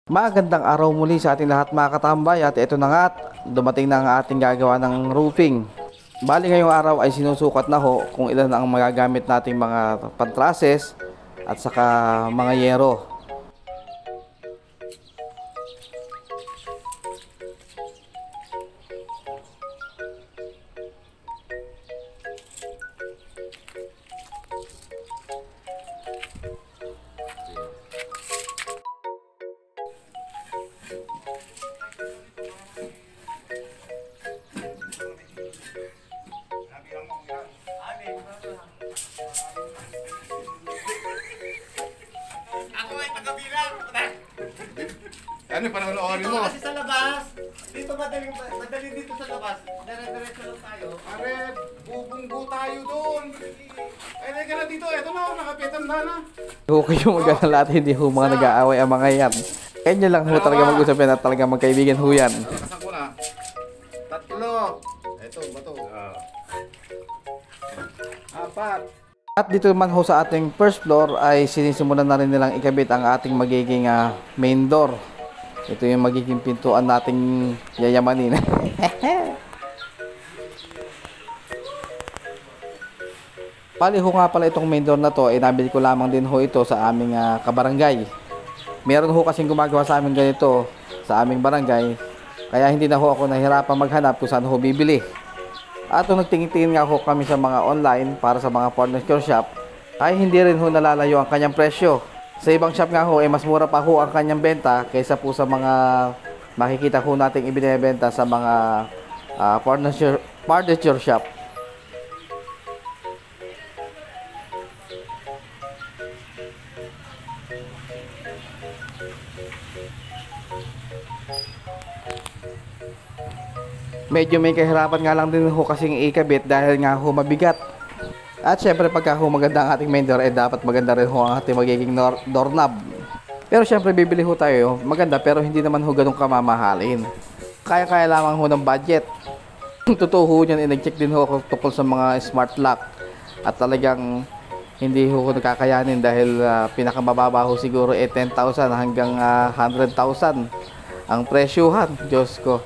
Magandang araw muli sa ating lahat mga katambay, at ito na nga, dumating na ang ating gagawa ng roofing. Bali ngayong araw ay sinusukat na ho kung ilan ang magagamit nating mga pantrases at saka mga yero. Ako ay tagabilang. Ano yung panonoorin mo? Kasi sa labas, dito madali dito sa labas. Dire-diretso lang tayo. Pare, bubunggo tayo doon. Ay, teka na dito. Eto na, nakapitan na. Ho kayo mag-alala at hindi ho mga nag-aaway ang mga yan. Kanya lang ho talaga mag-usap yan at talaga magkaibigan ho yan. Kasan ko na. Tatlo. Eto, bato. Apat. At dito naman ho sa ating first floor ay sinisimulan na rin nilang ikabit ang ating magiging main door. Ito yung magiging pintuan nating yayamanin. Pali ho nga pala itong main door na to ay nabili ko lamang din ho ito sa aming kabarangay. Meron ho kasing gumagawa sa amin ganito sa aming barangay. Kaya hindi na ho ako nahirapan maghanap kung saan ho bibili. At nung nagtingin-tingin nga ho kami sa mga online para sa mga furniture shop, ay hindi rin ho nalalayo ang kanyang presyo. Sa ibang shop nga ho, mas mura pa ho ang kanyang benta kaysa po sa mga makikita ho nating ibinebenta sa mga furniture shop. Medyo may kahirapan nga lang din ho kasing ikabit dahil nga ho mabigat. At syempre pagka ho maganda ang ating main door, dapat maganda rin ho ang ating magiging doorknob. Pero syempre bibili ho tayo maganda, pero hindi naman ho ganun kamamahalin. Kaya-kaya lamang ho ng budget. Totoo ho yan, inag-check din ho ako tungkol sa mga smart lock. At talagang hindi ho nakakayanin dahil pinakamababa ho siguro 10,000 hanggang 100,000 ang presyuhan. Diyos ko.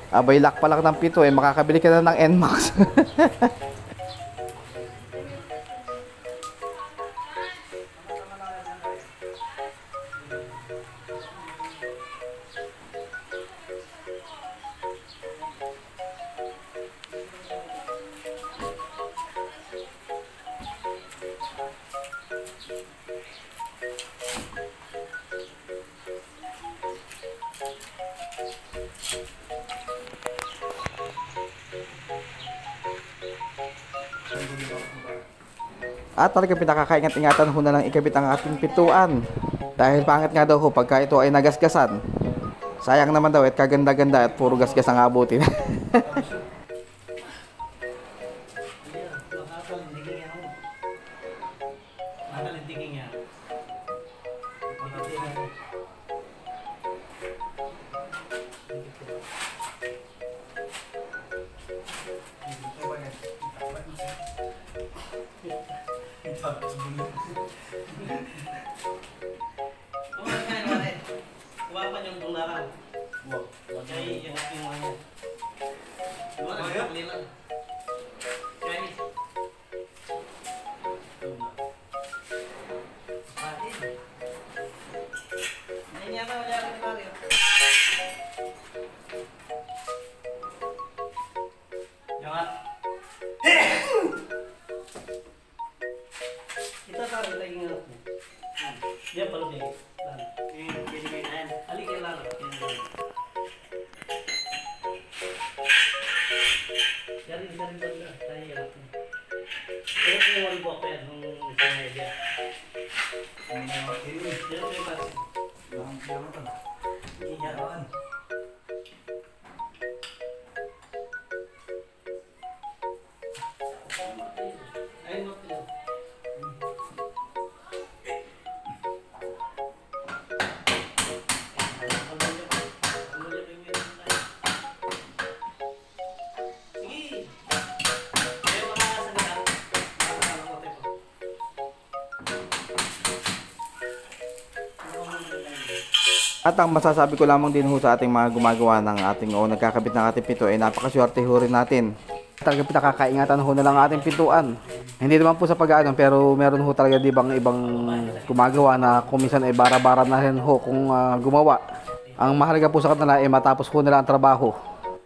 Abay, lock pa lang ng pito makakabili ka na ng NMAX. At talagang pinakakaingat-ingatan ho na lang ikabit ang ating pintuan. Dahil pangit nga daw ho pagka ito ay nagasgasan. Sayang naman daw at kaganda-ganda at puro gasgas ang abutin. Kita taruh lagi ngelap nih. Dia perlu deh. Jadi mainan. Ali kelar. Cari benda saya ya. Terus mau dibawa ke misalnya dia. Ini dia bebas. Yang apa? Iya kan. At ang masasabi ko lamang din ho sa ating mga gumagawa ng ating o nagkakabit ng ating pinto ay napakaswerte ho rin natin. Talaga pinakakaingatan ho na lang ating pintuan. Hindi naman po sa pag-ano, pero meron ho talaga di bang ibang gumagawa na kuminsan ay bara-bara na rin ho kung gumawa. Ang mahalaga po sa kanila ay matapos ho nila ang trabaho.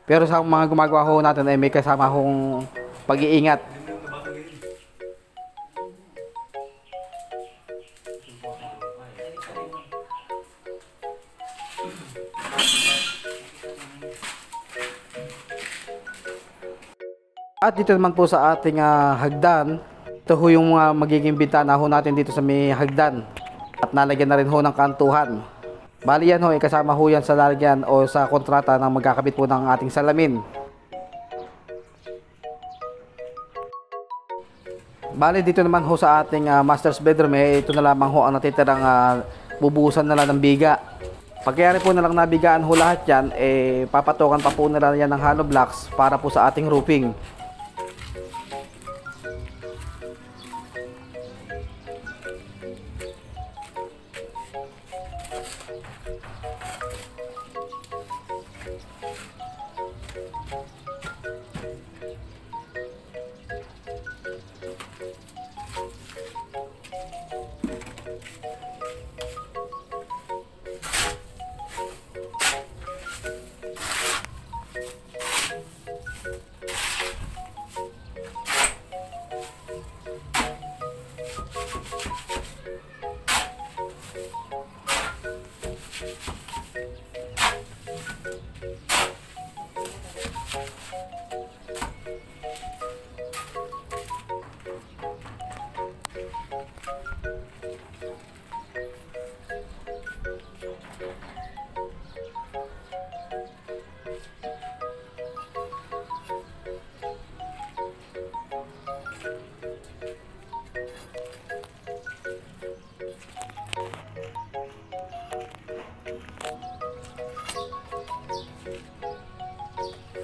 Pero sa mga gumagawa ho natin ay may kasama hong pag-iingat. At dito naman po sa ating hagdan, ito ho yung magiging bintana ho natin dito sa may hagdan. At nalagyan na rin ho ng kantuhan. Bali yan ho, kasama ho yan sa lalagyan o sa kontrata ng magkakabit po ng ating salamin. Bali dito naman ho sa ating master's bedroom, ito na lamang ho ang natitirang bubuhusan na lang ng biga. Pagkayari po na lang nabigaan ho lahat yan, papatukan pa po na lang yan ng hollow blocks para po sa ating roofing.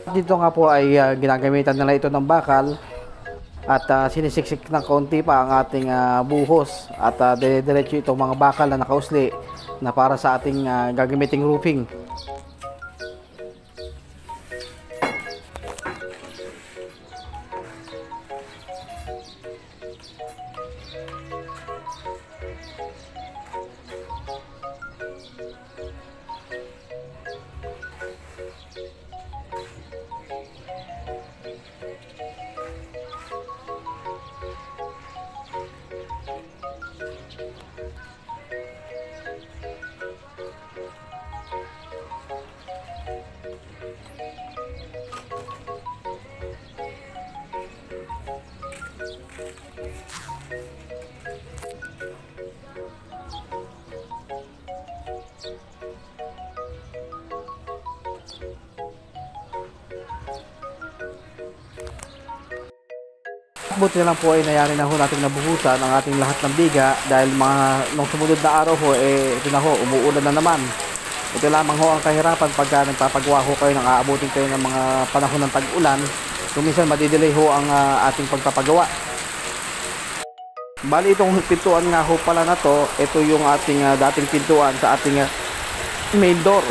Dito nga po ay ginagamitan nila ito ng bakal at sinisiksik ng kaunti pa ang ating buhos at dire-diretso itong mga bakal na nakausli na para sa ating gagamiting roofing. Buti na lang po ay nayari na ho natin nabuhusan ang ating lahat ng biga dahil nung sumunod na araw ho ito na ho, umuulan na naman. Ito lamang ho ang kahirapan pagka nagpapagawa ho kayo ng aabutin kayo ng mga panahon ng tag-ulan. Kung minsan madidelay ho ang ating pagpapagawa. Bali itong pintuan nga ho pala na to, ito yung ating dating pintuan sa ating main door.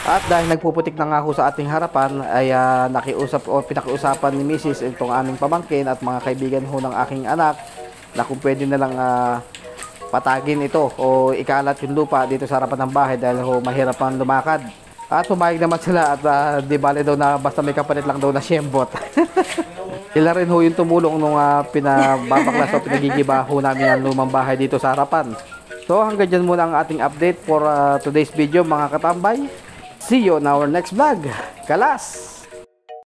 At dahil nagpuputik na nga ho sa ating harapan ay nakiusap o pinakiusapan ni Mrs. itong aming pamangkin at mga kaibigan ho ng aking anak na kung pwede na lang patagin ito o ikalat yung lupa dito sa harapan ng bahay dahil ho mahirap ang lumakad. At pumayag naman sila at di bale daw na basta may kapalit lang daw na siyembot. Sila rin ho yung tumulong nung pinababaklas o pinagigiba ho namin ang lumang bahay dito sa harapan. So hanggang dyan muna ang ating update for today's video mga katambay. See you on our next vlog. Kalas!